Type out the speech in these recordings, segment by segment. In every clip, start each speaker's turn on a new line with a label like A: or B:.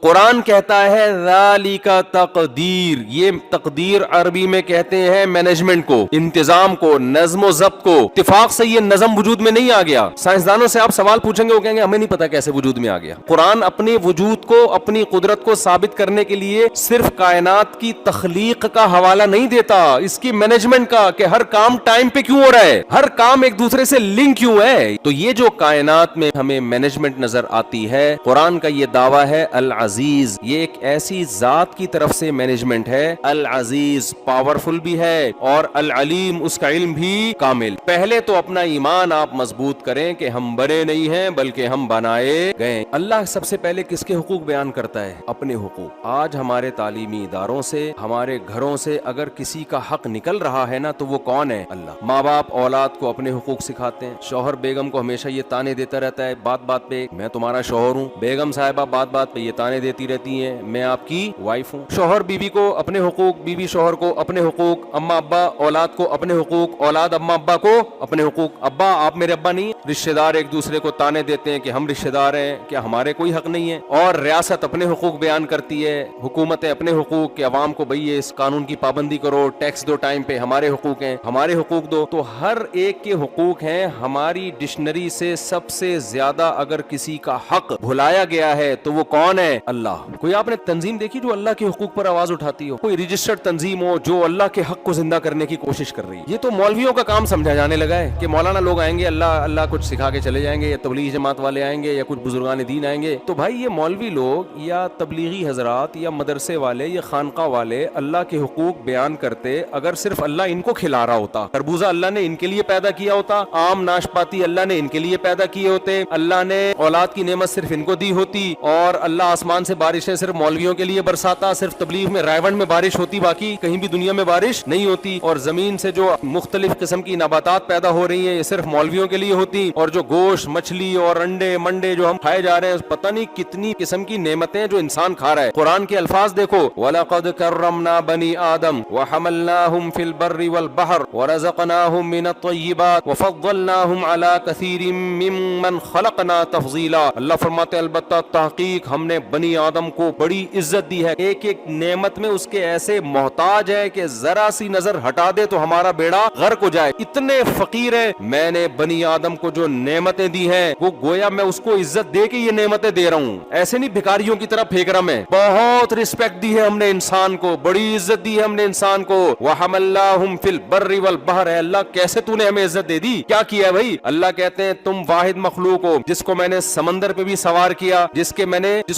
A: قرآن کہتا ہے ذالک تقدیر، یہ تقدیر عربی میں کہتے ہیں مینجمنٹ کو، انتظام کو، نظم و ضبط کو۔ اتفاق سے یہ نظم وجود میں نہیں آ گیا۔ سائنسدانوں سے آپ سوال پوچھیں گے وہ کہیں گے ہمیں نہیں پتا کیسے وجود میں آ گیا۔ قرآن اپنے وجود کو، اپنی قدرت کو ثابت کرنے کے لیے صرف کائنات کی تخلیق کا حوالہ نہیں دیتا، اس کی مینجمنٹ کا، کہ ہر کام ٹائم پہ کیوں ہو رہا ہے، ہر کام ایک دوسرے سے لنک کیوں ہے۔ تو یہ جو کائنات میں ہمیں مینجمنٹ نظر آتی ہے، قرآن کا یہ دعویٰ ہے العزیز، یہ ایک ایسی ذات کی طرف سے مینجمنٹ ہے، العزیز پاورفل بھی ہے اور العلیم اس کا علم بھی کامل۔ پہلے تو اپنا ایمان آپ مضبوط کریں کہ ہم بنے نہیں ہیں بلکہ ہم بنائے گئے۔ اللہ سب سے پہلے کس کے حقوق بیان کرتا ہے؟ اپنے حقوق۔ آج ہمارے تعلیمی اداروں سے، ہمارے گھروں سے اگر کسی کا حق نکل رہا ہے نا تو وہ کون ہے؟ اللہ۔ ماں باپ اولاد کو اپنے حقوق سکھاتے ہیں، شوہر بیگم کو ہمیشہ یہ تانے دیتا رہتا ہے بات بات پہ میں تمہارا شوہر ہوں، بیگم صاحبہ بات بات پہ یہ تانے دیتی رہتی ہیں میں آپ کی وائف ہوں۔ شوہر بیوی کو اپنے حقوق، بیوی شوہر کو اپنے حقوق، اماں ابا اولاد کو اپنے حقوق، اولاد اماں ابا کو اپنے حقوق۔ ابا آپ میرے ابا نہیں۔ رشتہ دار ایک دوسرے کو تانے دیتے ہیں کہ ہم رشتہ دار ہیں، کیا ہمارے کوئی حق نہیں ہے؟ اور ریاست اپنے حقوق بیان کرتی ہے، حکومتیں اپنے حقوق، کہ عوام کو بھئی اس قانون کی پابندی کرو، ٹیکس دو ٹائم پہ، ہمارے حقوق ہیں، ہمارے حقوق دو۔ تو ہر ایک کے حقوق ہیں۔ ہماری ڈکشنری سے سب سے زیادہ اگر کسی کا حق بھلایا گیا ہے تو وہ کون ہے؟ اللہ۔ کوئی آپ نے تنظیم دیکھی جو اللہ کے حقوق پر آواز اٹھاتی ہو؟ کوئی رجسٹرڈ تنظیم ہو جو اللہ کے حق کو زندہ کرنے کی کوشش کر رہی ہے؟ یہ تو مولویوں کا کام سمجھا جانے لگا ہے کہ مولانا لوگ آئیں گے، اللہ کچھ سکھا کے چلے جائیں گے، یا تبلیغی جماعت والے آئیں گے، یا کچھ بزرگان دین آئیں گے۔ تو بھائی یہ مولوی لوگ یا تبلیغی حضرات یا مدرسے والے یا خانقاہ والے اللہ کے حقوق بیان کرتے، اگر صرف اللہ ان کو کھلا رہا ہوتا، تربوزہ اللہ نے ان کے لیے پیدا کیا ہوتا، آم ناشپاتی اللہ نے ان کے لیے پیدا کیے ہوتے، اللہ نے اولاد کی نعمت صرف ان کو دی ہوتی، اور اللہ آسمان سے بارشیں صرف مولویوں کے لیے برساتا، صرف تبلیغ میں رائے ونڈ میں بارش ہوتی، باقی کہیں بھی دنیا میں بارش نہیں ہوتی، اور زمین سے جو مختلف قسم کی نباتات پیدا ہو رہی ہیں یہ صرف مولویوں کے لیے ہوتی، اور جو گوشت مچھلی اور انڈے منڈے جو ہم کھائے جا رہے ہیں پتہ نہیں کتنی قسم کی نعمتیں جو انسان کھا رہا ہے۔ قرآن کے الفاظ دیکھو، وَلَقَدْ كَرَّمْنَا بَنِي آدَمَ وَحَمَلْنَاهُمْ فِي الْبَرِّ وَالْبَحْرِ وَرَزَقْنَاهُمْ مِنَ الطَّيِّبَاتِ وَفَضَّلْنَاهُمْ عَلَى كَثِيرٍ مِّمَّنْ خَلَقْنَا تَفْضِيلًا۔ اللہ فرماتے البتہ تحقیق ہم نے بنی آدم کو بڑی عزت دی ہے، ایک ایک نعمت میں اس کے ایسے محتاج ہے کہ ذرا سی نظر ہٹا دے تو ہمارا بیڑا غرق ہو جائے، اتنے فقیر ہے۔ میں نے بنی آدم کو جو نعمتیں دی ہیں وہ گویا میں اس کو عزت دے کے یہ نعمتیں دے رہا ہوں، ایسے نہیں بھکاریوں کی طرح پھینک رہا میں۔ بہت رسپیکٹ دی ہے ہم نے انسان کو، بڑی عزت دی ہے ہم نے انسان کو۔ وَحَمَلْنَاهُمْ فِي الْبَرِّ وَالْبَحْرِ، اے اللہ کیسے تو نے ہمیں عزت دے دی، کیا کیا ہے بھائی؟ اللہ کہتے ہیں تم واحد مخلوق ہو جس کو میں نے سمندر پہ بھی سوار کیا، جس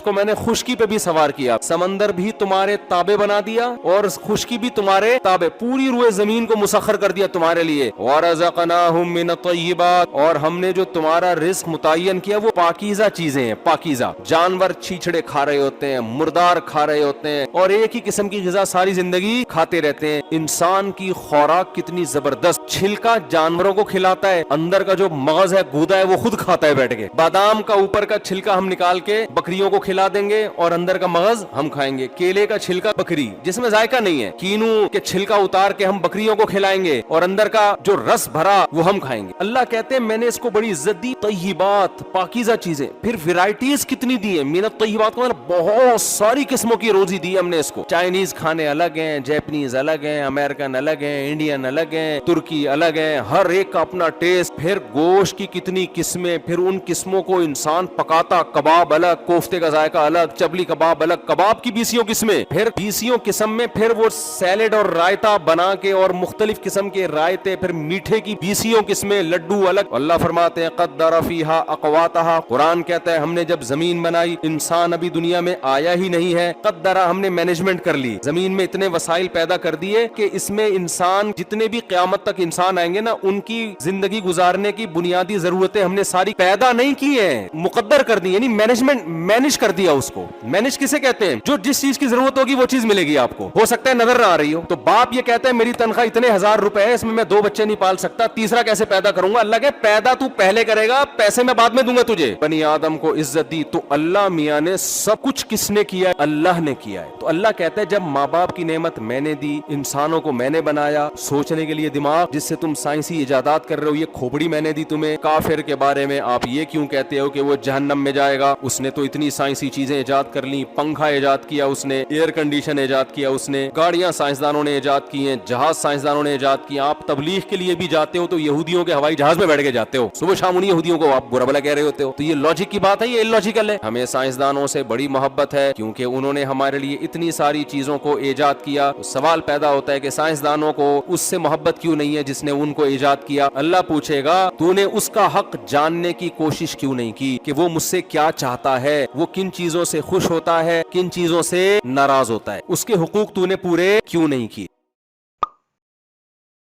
A: کو میں نے خشکی پہ بھی سوار کیا، سمندر بھی تمہارے تابع بنا دیا اور خشکی بھی تمہارے تابع، پوری روئے زمین کو مسخر کر دیا تمہارے لیے۔ وَرَزَقْنَاهُمْ مِنَ الطَّيِّبَاتِ، اور ہم نے جو تمہارا رزق متعین کیا وہ پاکیزہ چیزیں ہیں، پاکیزہ۔ جانور چھیچڑے کھا رہے ہوتے ہیں، مردار کھا رہے ہوتے ہیں، اور ایک ہی قسم کی غذا ساری زندگی کھاتے رہتے ہیں۔ انسان کی خوراک کتنی زبردست، چھلکا جانوروں کو کھلاتا ہے، اندر کا جو مغز ہے گودا ہے وہ خود کھاتا ہے بیٹھ کے۔ بادام کا اوپر کا چھلکا ہم نکال کے بکریوں کو کھلا دیں گے اور اندر کا مغز ہم کھائیں گے۔ کیلے کا چھلکا بکری جس میں ذائقہ نہیں ہے، کینو کے چھلکا اتار کے ہم بکریوں کو کھلائیں گے اور اندر کا جو رس بھرا وہ ہم کھائیں گے۔ اللہ کہتے ہیں میں نے اس کو بڑی عزت دی، طیبات پاکیزہ چیزیں، پھر ویرائٹیز کتنی دی ہیں، من الطیبات کا مطلب بہت ساری قسموں کی روزی دی ہم نے اس کو۔ چائنیز کھانے الگ ہیں، جیپنیز الگ ہیں، امریکن الگ ہیں، انڈین الگ ہیں، ترکی الگ ہیں، ہر ایک کا اپنا ٹیسٹ۔ پھر گوشت کی کتنی قسمیں، پھر ان قسموں کو انسان پکاتا، کباب الگ، کوفتے کا ذائقہ الگ، چبلی کباب الگ، کباب کی 20 قسمیں، پھر 20 قسم میں پھر وہ سیلڈ اور رائتا بنا کے، اور مختلف قسم کے رائتے، پھر میٹھے کی 20 قسمیں، لڈو الگ۔ اللہ فرماتے ہیں قدر فیہا اقواتہا، قرآن کہتا ہے ہم نے جب زمین بنائی، انسان ابھی دنیا میں آیا ہی نہیں ہے، قدرہ ہم نے مینجمنٹ کر لی، زمین میں اتنے وسائل پیدا کر دیے کہ اس میں انسان جتنے بھی قیامت تک انسان آئیں گے نا ان کی زندگی گزارنے کی بنیادی ضرورتیں ہم نے ساری پیدا نہیں کی ہیں، مقدر کر دی، یعنی مینج کر دیا اس کو۔ مینج کسے کہتے ہیں؟ جو جس چیز کی ضرورت ہوگی وہ چیز ملے گی آپ کو، ہو سکتا ہے نظر نہ آ رہی ہو۔ تو باپ یہ کہتا ہے میری تنخواہ اتنے 1000 روپے ہے، اس میں 2 بچے نہیں پال سکتا، تیسرا کیسے پیدا کروں گا؟ اللہ کہ پیدا تو پہلے کرے گا، پیسے میں بعد میں دوں گا تجھے۔ بنی آدم کو عزت دی تو اللہ میاں نے سب کچھ کس نے کیا ہے؟ اللہ نے کیا ہے۔ تو اللہ کہتا ہے جب ماں باپ کی نعمت میں نے دی، انسانوں کو میں نے بنایا، سوچنے کے لیے دماغ جس سے تم سائنسی ایجادات کر رہے ہو، یہ کھوپڑی میں نے دی تمہیں۔ کافر کے بارے میں آپ یہ کیوں کہتے ہو کہ وہ جہنم میں جائے گا؟ اس نے تو اتنی سائنسی چیزیں چیزیں ایجاد کر لی, پنکھا ایجاد کیا اس نے, ایئر کنڈیشن ایجاد کیا اس نے, گاڑیاں سائنسدانوں نے ایجاد کی ہیں, جہاز سائنسدانوں نے ایجاد کیا. آپ تبلیغ کے لیے بھی جاتے ہو تو یہودیوں کے ہوائی جہاز میں بیٹھ کے جاتے ہو, صبح شام انہی یہودیوں کو آپ برا بھلا کہہ رہے ہوتے ہو. تو یہ لاجک کی بات ہے, یہ اللاجیکل ہے. ہمیں سائنسدانوں سے بڑی محبت ہے کیونکہ انہوں نے ہمارے لیے اتنی ساری چیزوں کو ایجاد کیا. سوال پیدا ہوتا ہے کہ سائنسدانوں کو اس سے محبت کیوں نہیں ہے جس نے ان کو ایجاد کیا؟ اللہ پوچھے گا تو نے اس کا حق جاننے کی کوشش کیوں نہیں کی کہ وہ مجھ سے کیا چاہتا ہے, وہ کن چیزوں سے خوش ہوتا ہے, کن چیزوں سے ناراض ہوتا ہے, اس کے حقوق تو نے پورے کیوں نہیں کیے؟